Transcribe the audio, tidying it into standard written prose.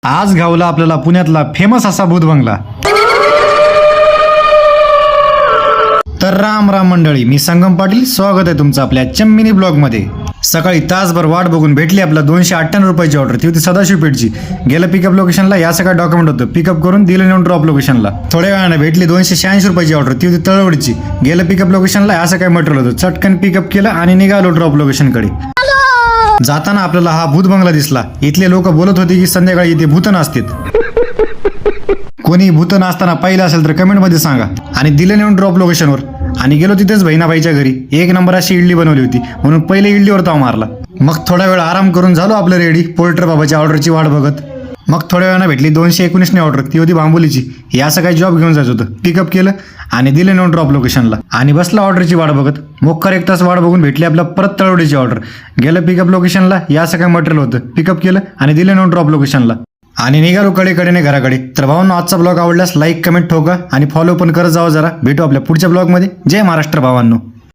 आज गावला आपल्याला पुण्यातला फेमस असा भूत बंगला. तर राम राम मंडळी, मी संगम पाटील. स्वागत आहे तुमचं आपल्या चम्मिनी ब्लॉगमध्ये. सकाळी तासभर वाट बघून भेटली आपला 298 रुपयाची ऑर्डर. ती होती सदाशिव पेठची. गेलं पिकअप लोकेशनला, या सगळं डॉक्युमेंट होतं. पिकअप करून दिलं नेऊन ड्रॉप लोकेशनला. थोड्या वेळाने भेटली 286 रुपयाची ऑर्डर. ती होती तळवडीची. गेलं पिकअप लोकेशनला, असं काय मटेरियल होतं. चटकन पिकअप केलं आणि निघालो ड्रॉप लोकेशनकडे. जाताना आपल्याला हा भूत बंगला दिसला. इथले लोक बोलत होते की संध्याकाळी इथे भूत नाचतात. कोणी भूत नाचताना पाहिलं असेल तर कमेंट मध्ये सांगा. आणि दिलं नेऊन ड्रॉप लोकेशनवर आणि गेलो तिथेच बहिणाबाईच्या घरी. एक नंबर अशी इडली बनवली होती म्हणून पहिले इडलीवर ताव मारला. मग थोडा वेळ आराम करून झालो आपलं रेडी. पोल्टर बाबाच्या ऑर्डरची वाट बघत. मग थोड्या वेळानं भेटली 219 ऑर्डर. ती होती बांबोलीची. या सकाळी जॉब घेऊन जायचं होतं. पिकअप केलं आणि दिलं नेऊन ड्रॉप लोकेशनला आणि बसला ऑर्डरची वाट बघत. मोक्कर 1 तास वाट बघून भेटली आपल्या परत तळवडीची ऑर्डर. गेलं पिकअप लोकेशनला, या सकाळी मटेरियल होतं. पिकअप केलं आणि दिलं नेऊन ड्रॉप लोकेशनला आणि निघालो कडेकडेने घराकडे. तर भावांनो, आजचा ब्लॉग आवडल्यास लाईक कमेंट ठोका आणि फॉलो पण करत जावं जरा. भेटू आपल्या पुढच्या ब्लॉगमध्ये. जय महाराष्ट्र भावांनो.